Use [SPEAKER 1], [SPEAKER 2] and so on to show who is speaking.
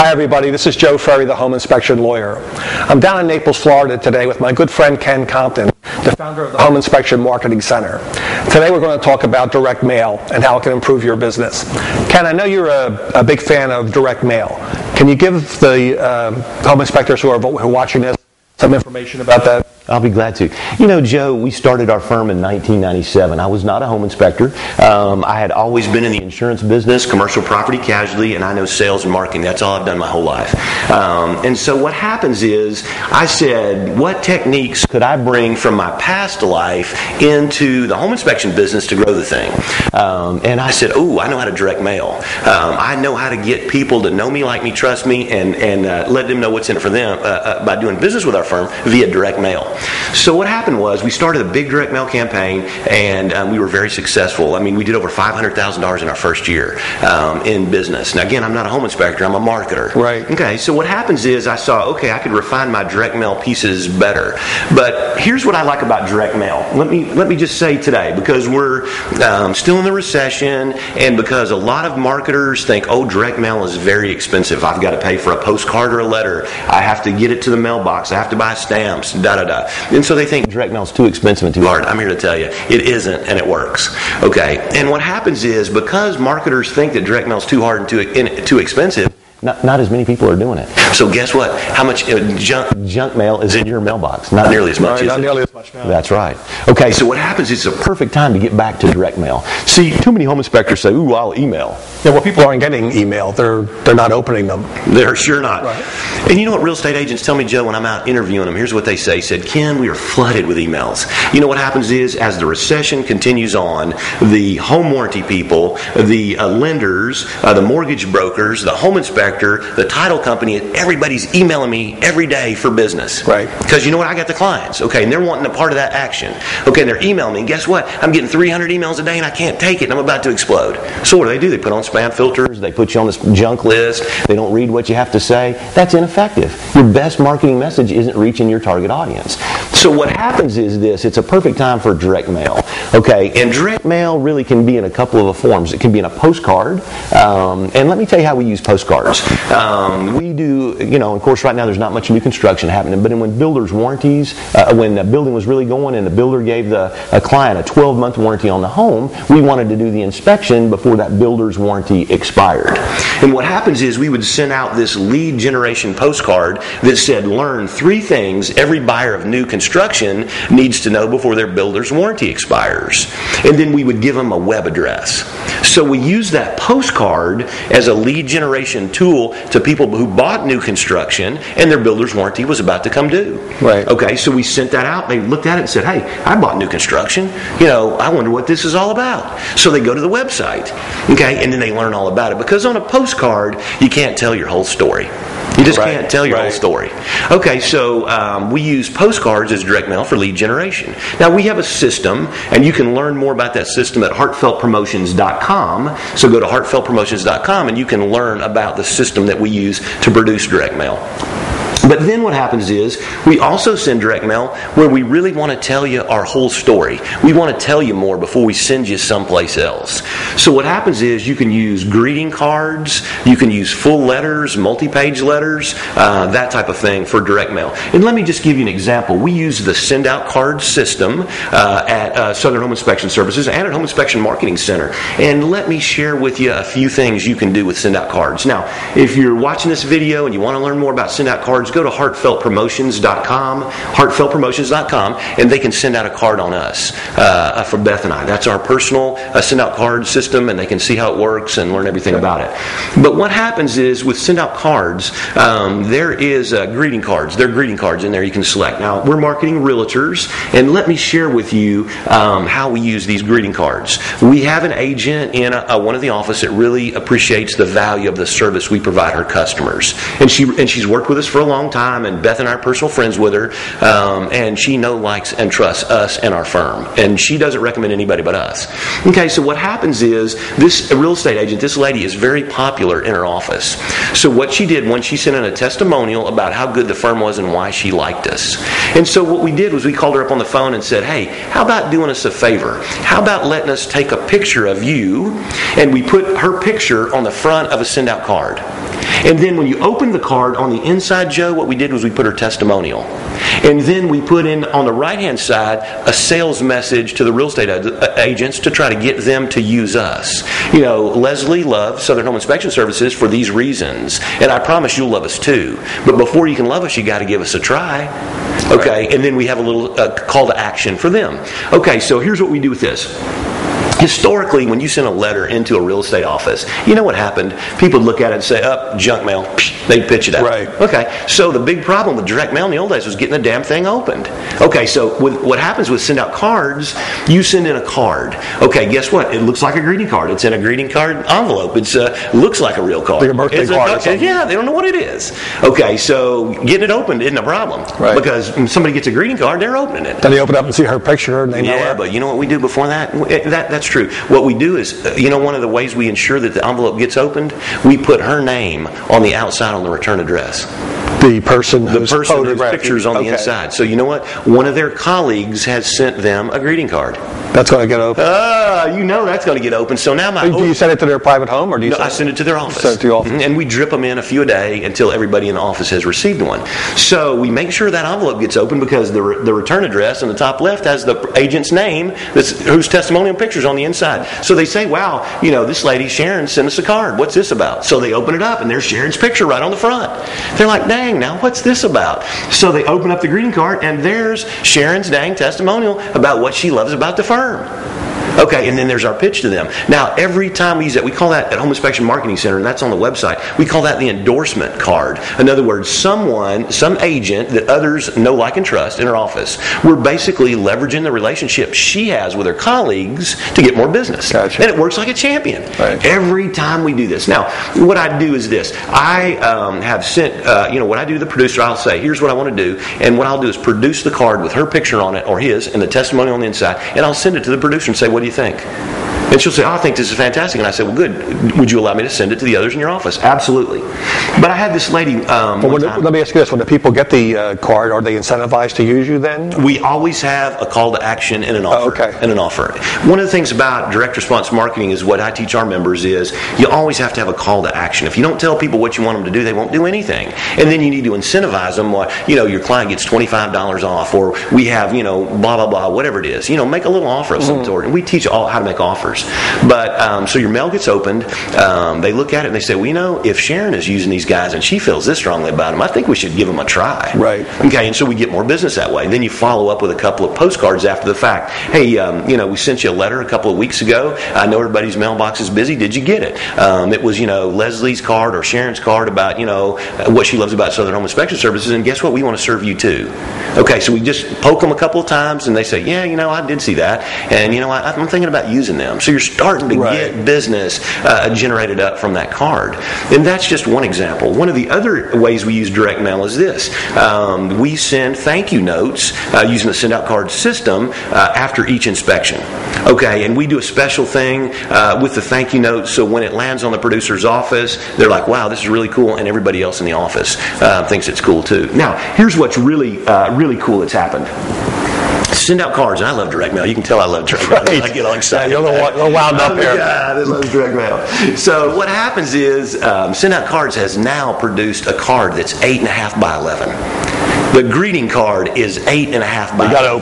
[SPEAKER 1] Hi everybody, this is Joe Ferry, the home inspection lawyer. I'm down in Naples, Florida today with my good friend Ken Compton, the founder of the Home Inspection Marketing Center. Today we're going to talk about direct mail and how it can improve your business. Ken, I know you're a big fan of direct mail. Can you give the home inspectors who are watching this some information about that?
[SPEAKER 2] I'll be glad to. You know, Joe, we started our firm in 1997. I was not a home inspector. I had always been in the insurance business, commercial property casualty, and I know sales and marketing. That's all I've done my whole life. And so what happens is, I said, what techniques could I bring from my past life into the home inspection business to grow the thing? And I said, I know how to direct mail. I know how to get people to know me, like me, trust me, and let them know what's in it for them by doing business with our firm via direct mail. So what happened was we started a big direct mail campaign, and we were very successful. I mean, we did over $500,000 in our first year in business. Now, again, I'm not a home inspector. I'm a marketer.
[SPEAKER 1] Right.
[SPEAKER 2] Okay, so what happens is I saw, I could refine my direct mail pieces better. But here's what I like about direct mail. Let me just say today, because we're still in the recession, and because a lot of marketers think, direct mail is very expensive. I've got to pay for a postcard or a letter. I have to get it to the mailbox. I have to buy stamps, da-da-da. And so they think direct mail is too expensive and too hard. I'm here to tell you, it isn't, and it works. Okay, and what happens is, because marketers think that direct mail is too hard and too expensive, not as many people are doing it. So guess what? How much junk mail is in your mailbox? Not nearly as much.
[SPEAKER 1] Not nearly as much now.
[SPEAKER 2] That's right. Okay, so what happens is it's a perfect time to get back to direct mail. See, too many home inspectors say, I'll email.
[SPEAKER 1] Yeah, well, people aren't getting email. They're not opening them.
[SPEAKER 2] They're sure not.
[SPEAKER 1] Right.
[SPEAKER 2] And you know what real estate agents tell me, Joe, when I'm out interviewing them? Here's what they say. He said, Ken, we are flooded with emails. You know what happens is, as the recession continues on, the home warranty people, the lenders, the mortgage brokers, the home inspector, the title company, everybody's emailing me every day for business.
[SPEAKER 1] Right.
[SPEAKER 2] Because you know what? I got the clients. Okay, and they're wanting a part of that action. Okay, and they're emailing me. And guess what? I'm getting 300 emails a day and I can't take it and I'm about to explode. So what do? They put on spam filters. They put you on this junk list. They don't read what you have to say. That's ineffective. Your best marketing message isn't reaching your target audience. So what happens is this. It's a perfect time for direct mail. Okay, and direct mail really can be in a couple of forms. It can be in a postcard. And let me tell you how we use postcards. We do, of course, right now there's not much new construction happening, but when builders' warranties, when the building was really going and the builder gave a client a 12-month warranty on the home, we wanted to do the inspection before that builder's warranty expired. And what happens is we would send out this lead generation postcard that said, learn 3 things every buyer of new construction needs to know before their builder's warranty expires. And then we would give them a web address. So we use that postcard as a lead generation tool to people who bought new construction and their builder's warranty was about to come due.
[SPEAKER 1] Right.
[SPEAKER 2] Okay, so we sent that out. They looked at it and said, hey, I bought new construction. I wonder what this is all about. So they go to the website. Okay, and then they learn all about it. Because on a postcard, you can't tell your whole story. You just can't tell your whole story. Okay, so we use postcards as direct mail for lead generation. Now, we have a system, and you can learn more about that system at heartfeltpromotions.com. So go to heartfeltpromotions.com, and you can learn about the system that we use to produce direct mail. But then what happens is we also send direct mail where we really want to tell you our whole story. We want to tell you more before we send you someplace else. So what happens is you can use greeting cards, you can use full letters, multi-page letters, that type of thing for direct mail. And let me just give you an example. We use the send out card system at Southern Home Inspection Services and at Home Inspection Marketing Center. And let me share with you a few things you can do with send out cards. Now, if you're watching this video and you want to learn more about send out cards, go to heartfeltpromotions.com, and they can send out a card on us for Beth and I. That's our personal send out card system, and they can see how it works and learn everything about it. But what happens is with send out cards, there is greeting cards. There are greeting cards in there you can select. Now, we're marketing realtors, and let me share with you how we use these greeting cards. We have an agent in one of the office that really appreciates the value of the service we provide her customers, and she's worked with us for a long time, and Beth and I are personal friends with her, and she likes and trusts us and our firm, and she doesn't recommend anybody but us. Okay, so what happens is this real estate agent, this lady, is very popular in her office. So what she did, when she sent in a testimonial about how good the firm was and why she liked us. And so what we did was we called her up on the phone and said, hey, how about doing us a favor? How about letting us take a picture of you, and we put her picture on the front of a send out card. And then when you open the card on the inside, Joe, what we did was we put her testimonial. And then we put in on the right-hand side a sales message to the real estate agents to try to get them to use us. You know, Leslie loves Southern Home Inspection Services for these reasons, and I promise you'll love us too. But before you can love us, you got to give us a try. Okay, and then we have a little call to action for them. Okay, so here's what we do with this. Historically, when you send a letter into a real estate office, you know what happened? People would look at it and say, junk mail. They'd pitch it out.
[SPEAKER 1] Right.
[SPEAKER 2] Okay, so the big problem with direct mail in the old days was getting the damn thing opened. Okay, so what happens with send out cards, you send in a card. Okay, guess what? It looks like a greeting card. It's in a greeting card envelope. It looks like a real card.
[SPEAKER 1] Like a birthday card or something.
[SPEAKER 2] Yeah, they don't know what it is. Okay, so getting it opened isn't a problem.
[SPEAKER 1] Right.
[SPEAKER 2] Because when somebody gets a greeting card, they're opening it.
[SPEAKER 1] Then they open up and see her picture and they know her.
[SPEAKER 2] Yeah, but you know what we do before that? That's true. What we do is, one of the ways we ensure that the envelope gets opened, we put her name on the outside on the return address.
[SPEAKER 1] The person whose
[SPEAKER 2] picture's on the inside. So you know what? One of their colleagues has sent them a greeting card.
[SPEAKER 1] That's going to get open.
[SPEAKER 2] You know that's going to get open. So now
[SPEAKER 1] do you send it to their private home, or do you?
[SPEAKER 2] No, I send it to their office.
[SPEAKER 1] Send it to the office.
[SPEAKER 2] And we drip them in a few a day until everybody in the office has received one. So we make sure that envelope gets open because the return address in the top left has the agent's name whose testimonial picture's on the inside. So they say, wow, this lady Sharon sent us a card. What's this about? So they open it up and there's Sharon's picture right on the front. They're like, dang, now what's this about? So they open up the greeting card and there's Sharon's dang testimonial about what she loves about the firm. Okay, and then there's our pitch to them. Now, every time we use that, we call that at Home Inspection Marketing Center, and that's on the website, we call that the endorsement card. In other words, some agent that others know, like, and trust in her office, we're basically leveraging the relationship she has with her colleagues to get more business.
[SPEAKER 1] Gotcha.
[SPEAKER 2] And it works like a champion.
[SPEAKER 1] Right.
[SPEAKER 2] Every time we do this. Now, what I do is this. I have sent, what I do to the producer, I'll say, here's what I want to do, and what I'll do is produce the card with her picture on it, or his, and the testimony on the inside, and I'll send it to the producer and say, what do you think? And she'll say, I think this is fantastic. And I say, well, good. Would you allow me to send it to the others in your office? Absolutely. But I had this lady...
[SPEAKER 1] let me ask you this. When the people get the card, are they incentivized to use you then?
[SPEAKER 2] We always have a call to action and an offer.
[SPEAKER 1] Oh, okay.
[SPEAKER 2] And an offer. One of the things about direct response marketing is what I teach our members is you always have to have a call to action. If you don't tell people what you want them to do, they won't do anything. And then you need to incentivize them. Your client gets $25 off, or we have, blah, blah, blah, whatever it is. Make a little offer of some sort. And we teach all how to make offers. But so your mail gets opened, they look at it and they say, well, if Sharon is using these guys and she feels this strongly about them, I think we should give them a try.
[SPEAKER 1] Right.
[SPEAKER 2] Okay, and so we get more business that way. Then you follow up with a couple of postcards after the fact. Hey, we sent you a letter a couple of weeks ago. I know everybody's mailbox is busy. Did you get it? It was, Leslie's card or Sharon's card about, what she loves about Southern Home Inspection Services, and guess what? We want to serve you too. Okay, so we just poke them a couple of times and they say, yeah, I did see that. And, I'm thinking about using them. So you're starting to get business generated up from that card. And that's just one example. One of the other ways we use direct mail is this. We send thank you notes using the send out card system after each inspection. Okay, and we do a special thing with the thank you notes, so when it lands on the producer's office, they're like, wow, this is really cool, and everybody else in the office thinks it's cool too. Now, here's what's really, really cool that's happened. Send out cards, and I love direct mail. You can tell I love direct mail.
[SPEAKER 1] Right.
[SPEAKER 2] I get all excited.
[SPEAKER 1] Yeah, you're a little wound up here.
[SPEAKER 2] God, I love direct mail. So what happens is Send Out Cards has now produced a card that's 8.5 by 11. The greeting card is 8.5 by 11.
[SPEAKER 1] You got to open